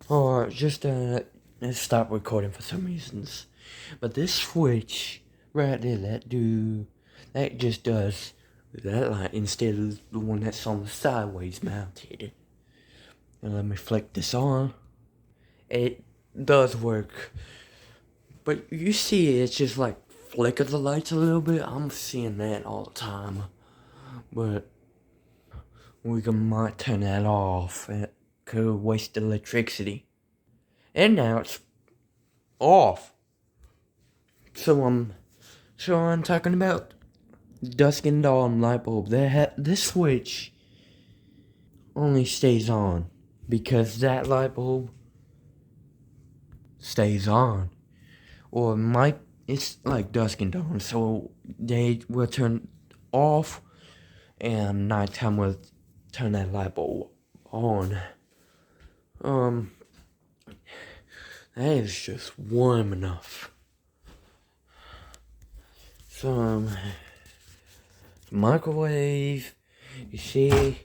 Or just stop recording for some reasons. But this switch right there, that just does that light instead of the one that's on the sideways mounted. And let me flick this on. It does work. But you see it's just like flicker the lights a little bit. I'm seeing that all the time. But might turn that off. It could waste electricity. And now it's off. So I'm talking about dusk and dawn light bulb. This switch only stays on because that light bulb stays on. Or it's like dusk and dawn, so they will turn off, and nighttime will turn that light bulb on. That is just warm enough. Some microwave, you see,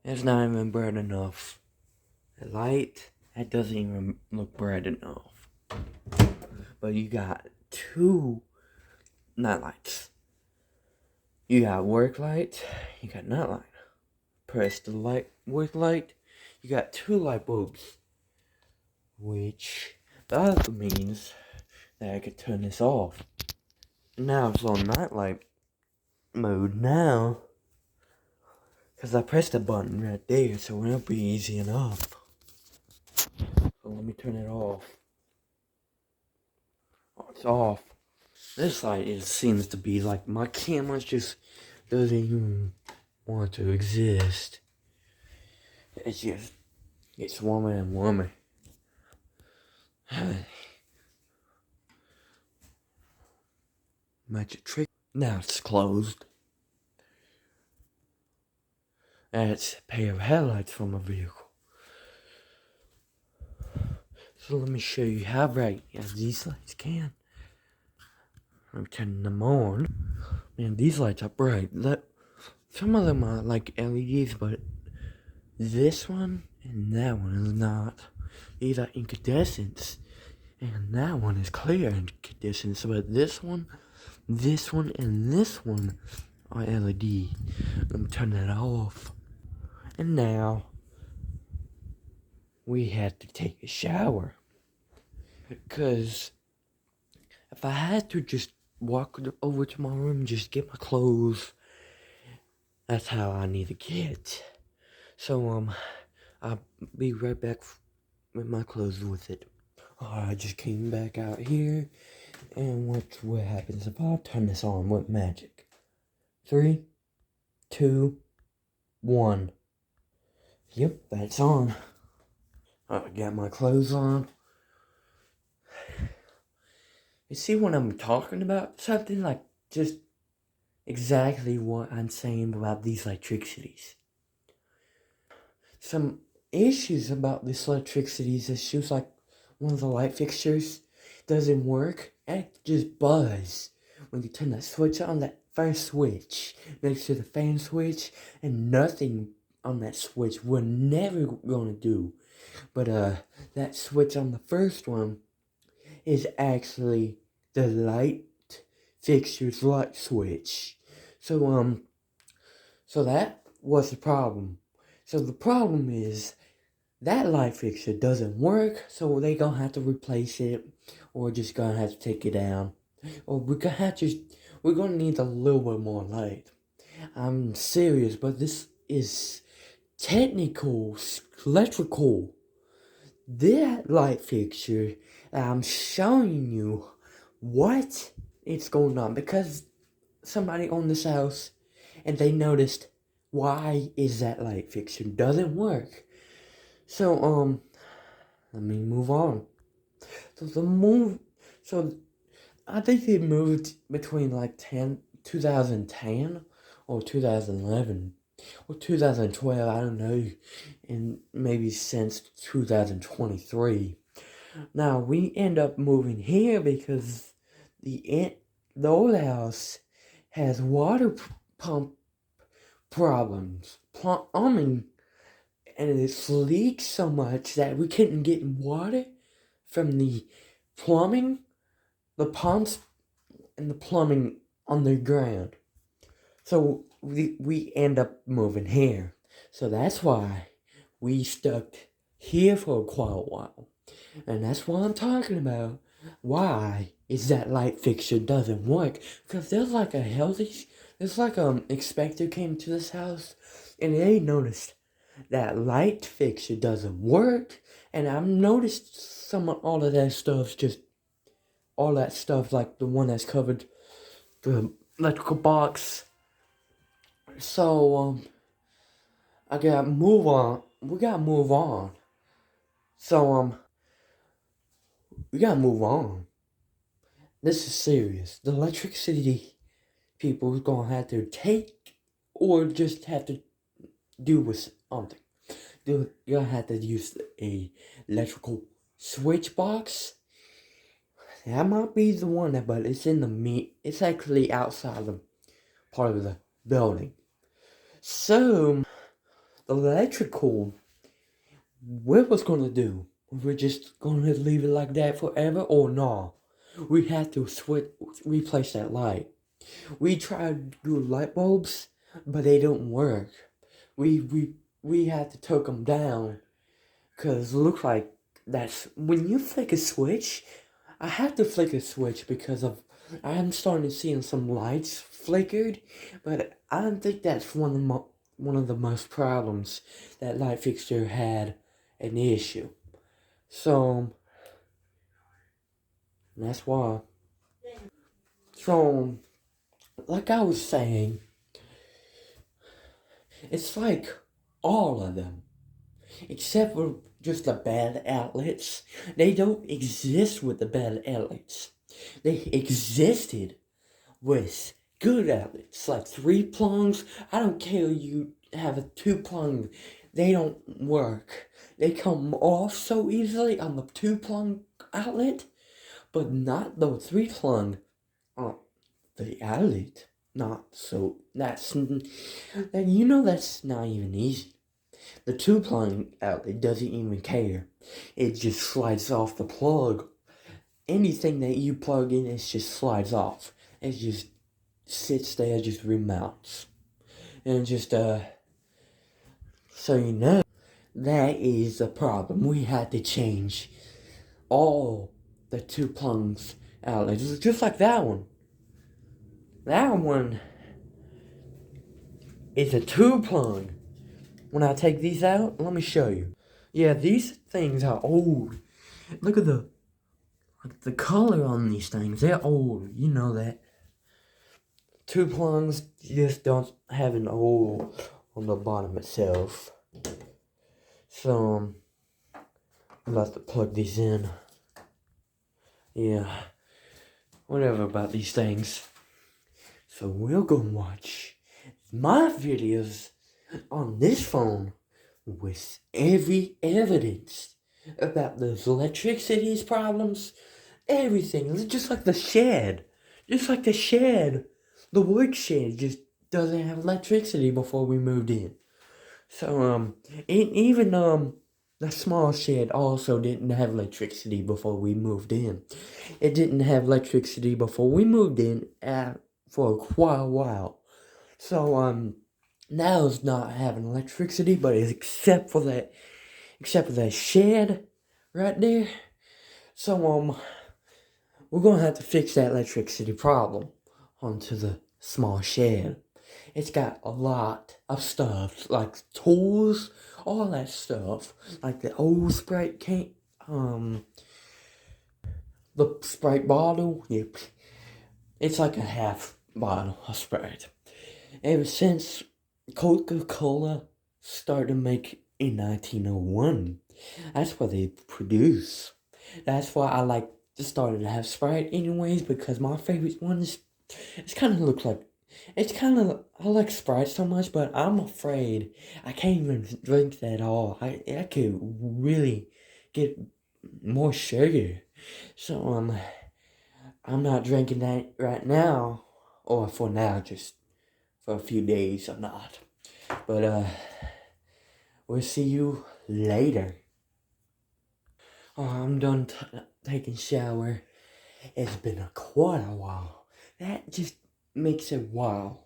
it's not even bright enough. The light, that doesn't even look bright enough. But you got two night lights. You got work light, you got night light. Press the work light, you got two light bulbs. Which that means that I could turn this off. Now it's on night light mode now. Because I pressed the button right there, so it'll be easy enough. So let me turn it off. Oh, it's off. This light seems to be like my camera just doesn't even want to exist. It's warmer and warmer. Magic trick. Now it's closed. That's a pair of headlights from a vehicle. So let me show you how bright these lights can. I'm turning them on. Man, these lights are bright. Some of them are like LEDs, but this one and that one is not. These are incandescents. And that one is clear incandescents. But this one, and this one are LED. Let me turn that off. And now we had to take a shower. Because if I had to just walk over to my room and just get my clothes, that's how I need to get. So, I'll be right back with my clothes with it. I just came back out here, and watch what happens if I turn this on with magic. 3, 2, 1. Yep, that's on. I got my clothes on. You see what I'm talking about? Something like just exactly what I'm saying about these electricities. Some issues about this electricities issues, like one of the light fixtures doesn't work and it just buzz when you turn that switch on, that first switch next to the fan switch, and nothing on that switch we're never gonna do. But that switch on the first one is actually the light fixture's light switch. So that was the problem. So the problem is that light fixture doesn't work, so they gonna have to replace it, or just gonna have to take it down, or we're gonna need a little bit more light. I'm serious, but this is technical, electrical. That light fixture, I'm showing you what it's going on, because somebody owned this house and they noticed why is that light fixture doesn't work. So let me move on. So I think they moved between like 2010 or 2011 or 2012, I don't know, and maybe since 2023. Now we end up moving here because the old house has water pump problems. Plumbing and it leaked so much that we couldn't get water from the plumbing, the pumps, and the plumbing underground. So we end up moving here. So that's why we stuck here for quite a while. And that's what I'm talking about. Why is that light fixture doesn't work? Because there's like inspector came to this house and they noticed that light fixture doesn't work. And I've noticed all of that stuff, just all that stuff, like the one that's covered the electrical box. So I gotta move on. We gotta move on. So we gotta move on. This is serious. The electricity people is gonna have to take, or just have to do with something. You're gonna have to use a electrical switch box. That might be the one, but it's in the it's actually outside the part of the building. So the electrical, what was gonna do? We're just gonna leave it like that forever, or no? We had to replace that light. We tried to do light bulbs, but they don't work. We had to take them down, cause it looks like that's when you flick a switch. I have to flick a switch because I'm starting to see some lights flickered, but I don't think that's one of the most problems that light fixture had an issue. So that's why. So like I was saying, it's like all of them, except for just the bad outlets. They don't exist with the bad outlets. They existed with good outlets, like 3-plungs. I don't care you have a 2-plung. They don't work. They come off so easily on the 2-plung outlet, but not the 3-plung on the outlet. Not so, that's not even easy. The 2-plug outlet doesn't even care. It just slides off the plug. Anything that you plug in, it just slides off. It just sits there, just remounts. And just, so you know, that is the problem. We had to change all the 2-plugs outlets. Just like that one. That one is a 2-plug. When I take these out, let me show you. Yeah, these things are old. Look at the color on these things. They're old. You know that. 2-plugs just don't have an hole on the bottom itself. So, I'm about to plug these in. Yeah. Whatever about these things. So we'll go watch my videos on this phone with every evidence about those electricity's problems, everything. Just like the shed. The work shed just doesn't have electricity before we moved in. So, even the small shed also didn't have electricity before we moved in. It didn't have electricity before we moved in for quite a while. So, now it's not having electricity, but except for that shed right there. So, we're gonna have to fix that electricity problem onto the small shed. It's got a lot of stuff, like tools, all that stuff, like the old Sprite can, the Sprite bottle. Yep, it's like a half bottle of Sprite. Ever since Coca-Cola started to make in 1901, that's what they produce. That's why I like to start to have Sprite anyways, because my favorite ones, I like Sprite so much, but I'm afraid I can't even drink that all. I could really get more sugar. So, I'm not drinking that right now, or for now, just for a few days I'm not. But, we'll see you later. Oh, I'm done taking shower. It's been quite a while. That just makes it wow.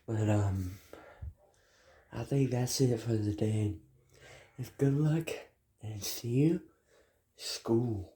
But I think that's it for the day. Good luck and see you school.